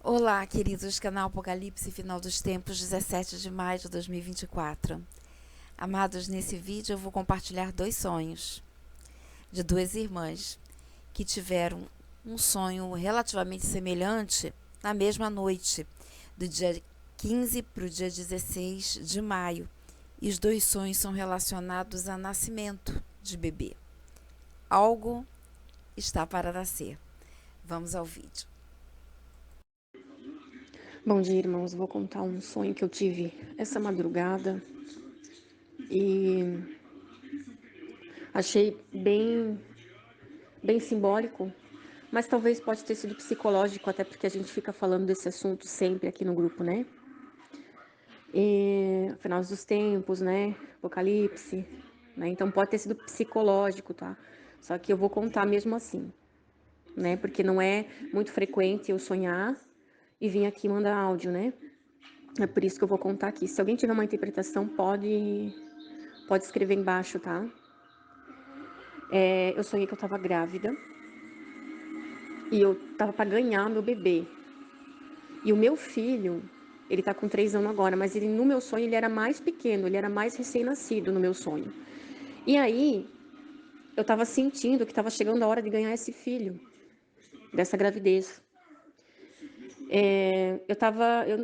Olá, queridos, canal Apocalipse Final dos Tempos, 17 de maio de 2024. Amados, nesse vídeo eu vou compartilhar dois sonhos de duas irmãs que tiveram um sonho relativamente semelhante na mesma noite, do dia 15 para o dia 16 de maio. E os dois sonhos são relacionados a nascimento de bebê. Algo está para nascer. Vamos ao vídeo. Bom dia, irmãos. Vou contar um sonho que eu tive essa madrugada e achei bem simbólico, mas talvez pode ter sido psicológico, até porque a gente fica falando desse assunto sempre aqui no grupo, né? E final dos tempos, né? Apocalipse, né? Então pode ter sido psicológico, tá? Só que eu vou contar mesmo assim, né? Porque não é muito frequente eu sonhar e vir aqui mandar áudio, né? É por isso que eu vou contar aqui. Se alguém tiver uma interpretação, pode escrever embaixo, tá? Eu sonhei que eu tava grávida e eu tava pra ganhar meu bebê. E o meu filho, ele tá com 3 anos agora, mas no meu sonho ele era mais pequeno, ele era mais recém-nascido no meu sonho. E aí, eu tava sentindo que tava chegando a hora de ganhar esse filho, dessa gravidez.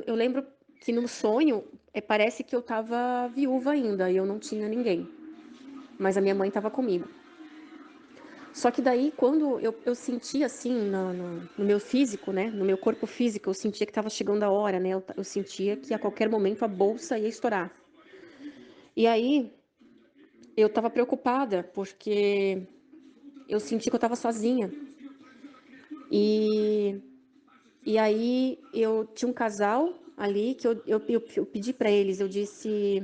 Eu lembro que no sonho, parece que eu tava viúva ainda e eu não tinha ninguém. Mas a minha mãe tava comigo. Só que daí, quando eu senti assim, no meu físico, né? No meu corpo físico, eu sentia que estava chegando a hora, né? Eu sentia que a qualquer momento a bolsa ia estourar. E aí, eu estava preocupada, porque eu senti que eu estava sozinha. E, e aí, eu tinha um casal ali que eu pedi para eles, eu disse: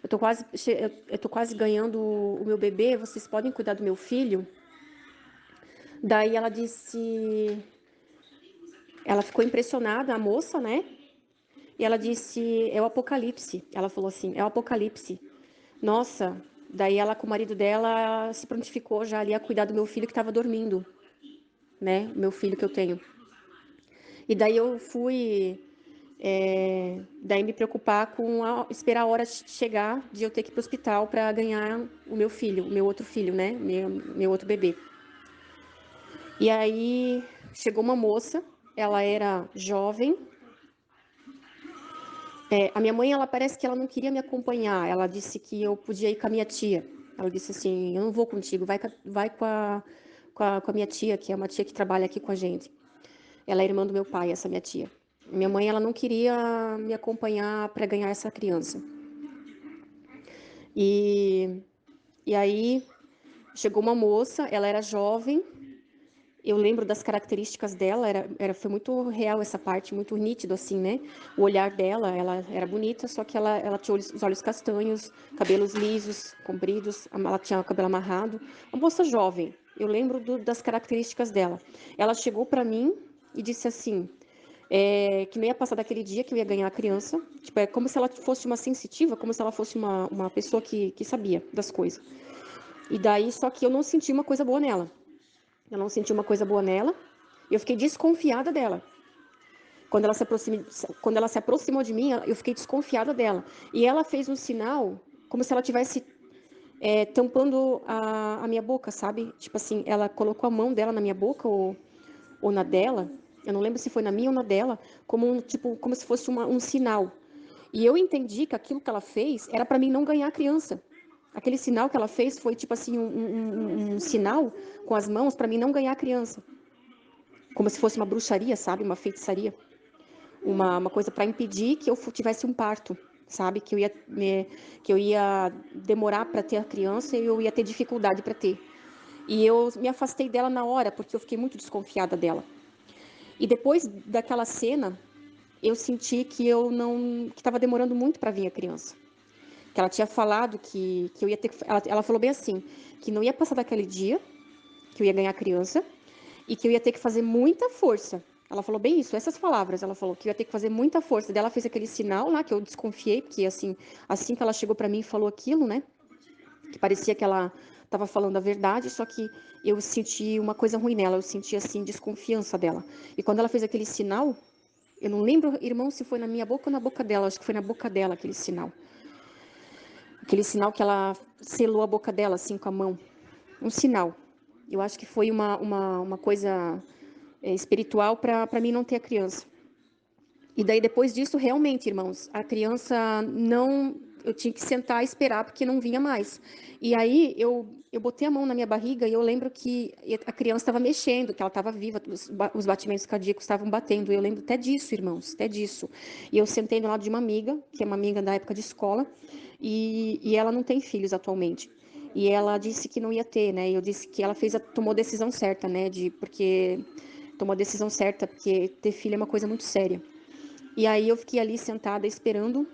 eu tô quase ganhando o meu bebê, vocês podem cuidar do meu filho? Daí ela disse. Ela ficou impressionada, a moça, né? E ela disse, é o apocalipse. Ela falou assim, é o apocalipse. Nossa, daí ela com o marido dela se prontificou já ali a cuidar do meu filho que estava dormindo, né? Meu filho que eu tenho. E daí eu fui, daí me preocupar com esperar a hora chegar de eu ter que ir pro hospital para ganhar o meu filho, o meu outro filho, né? Meu outro bebê. E aí chegou uma moça, ela era jovem. A minha mãe, ela parece que ela não queria me acompanhar. Ela disse que eu podia ir com a minha tia. Ela disse assim: eu não vou contigo, vai com a minha tia, que é uma tia que trabalha aqui com a gente. Ela é irmã do meu pai, essa minha tia. Minha mãe, ela não queria me acompanhar para ganhar essa criança. E, e aí chegou uma moça, ela era jovem. Eu lembro das características dela, foi muito real essa parte, muito nítido assim, né? O olhar dela, ela era bonita, só que ela tinha os olhos castanhos, cabelos lisos, compridos, ela tinha o cabelo amarrado. Uma moça jovem, eu lembro das características dela. Ela chegou para mim e disse assim, que não ia passar daquele dia que eu ia ganhar a criança. Tipo, é como se ela fosse uma sensitiva, como se ela fosse uma pessoa que sabia das coisas. E daí, só que eu não senti uma coisa boa nela. Eu não senti uma coisa boa nela. E eu fiquei desconfiada dela. Quando ela se aproximou de mim, eu fiquei desconfiada dela. E ela fez um sinal como se ela tivesse tampando a minha boca, sabe? Tipo assim, ela colocou a mão dela na minha boca ou na dela. Eu não lembro se foi na minha ou na dela, como se fosse um sinal. E eu entendi que aquilo que ela fez era para mim não ganhar a criança. Aquele sinal que ela fez foi tipo assim um sinal com as mãos para mim não ganhar a criança, como se fosse uma bruxaria, sabe, uma feitiçaria, uma coisa para impedir que eu tivesse um parto, sabe, que eu ia demorar para ter a criança e eu ia ter dificuldade para ter. E eu me afastei dela na hora porque eu fiquei muito desconfiada dela. E depois daquela cena, eu senti que eu não, que estava demorando muito para vir a criança. Que ela tinha falado que eu ia ter, ela falou bem assim, que não ia passar daquele dia, que eu ia ganhar a criança, e que eu ia ter que fazer muita força. Ela falou bem isso, essas palavras. Ela falou que eu ia ter que fazer muita força. Daí ela fez aquele sinal lá que eu desconfiei, porque assim que ela chegou para mim e falou aquilo, né? Que parecia que ela estava falando a verdade, só que eu senti uma coisa ruim nela, eu senti assim desconfiança dela. E quando ela fez aquele sinal, Eu não lembro, irmão, se foi na minha boca ou na boca dela. Acho que foi na boca dela aquele sinal. Aquele sinal que ela selou a boca dela, assim, com a mão. Um sinal. Eu acho que foi uma coisa espiritual para mim não ter a criança. E daí, depois disso, realmente, irmãos, a criança não. Eu tinha que sentar e esperar, porque não vinha mais. E aí, eu botei a mão na minha barriga e eu lembro que a criança estava mexendo, que ela estava viva, os batimentos cardíacos estavam batendo. Eu lembro até disso, irmãos, até disso. E eu sentei do lado de uma amiga, que é uma amiga da época de escola, e ela não tem filhos atualmente. E ela disse que não ia ter, né? E eu disse que ela tomou a decisão certa, né? Porque tomou a decisão certa, porque ter filho é uma coisa muito séria. E aí eu fiquei ali sentada esperando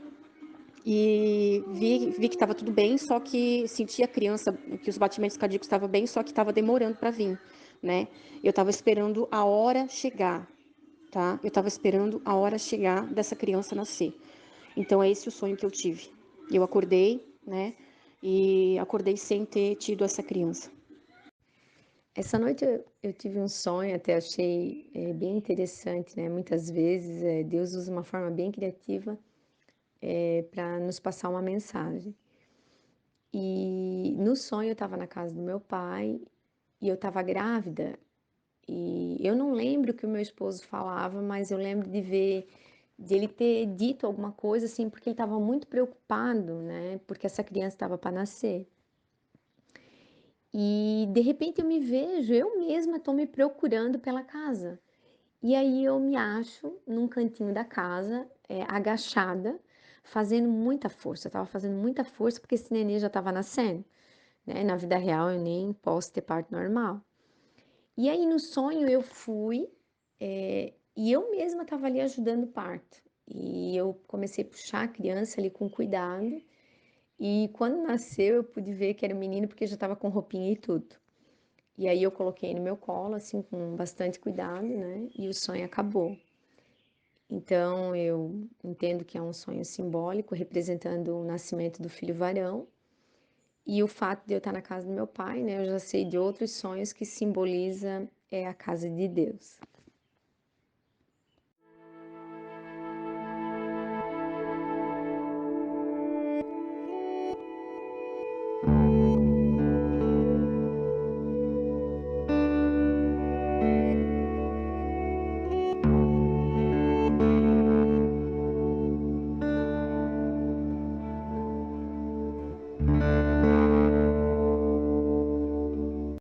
e vi que estava tudo bem, só que senti a criança, que os batimentos cardíacos estavam bem, só que estava demorando para vir, né? Eu estava esperando a hora chegar, tá? Eu estava esperando a hora chegar dessa criança nascer. Então é esse o sonho que eu tive. Eu acordei, né? E acordei sem ter tido essa criança. Essa noite eu tive um sonho, até achei bem interessante, né? Muitas vezes Deus usa uma forma bem criativa para nos passar uma mensagem. E no sonho eu estava na casa do meu pai e eu estava grávida. E eu não lembro o que o meu esposo falava, mas eu lembro de ele ter dito alguma coisa assim, porque ele estava muito preocupado, né? Porque essa criança estava para nascer. E de repente eu me vejo, eu mesma estou me procurando pela casa. E aí eu me acho num cantinho da casa, agachada, fazendo muita força. Eu estava fazendo muita força porque esse nenê já estava nascendo, né? Na vida real eu nem posso ter parto normal. E aí no sonho eu fui, e eu mesma estava ali ajudando o parto. E eu comecei a puxar a criança ali com cuidado. E quando nasceu eu pude ver que era um menino porque já estava com roupinha e tudo. E aí eu coloquei no meu colo, assim, com bastante cuidado, né? E o sonho acabou. Então, eu entendo que é um sonho simbólico, representando o nascimento do filho varão. E o fato de eu estar na casa do meu pai, né? Eu já sei de outros sonhos que simboliza a casa de Deus.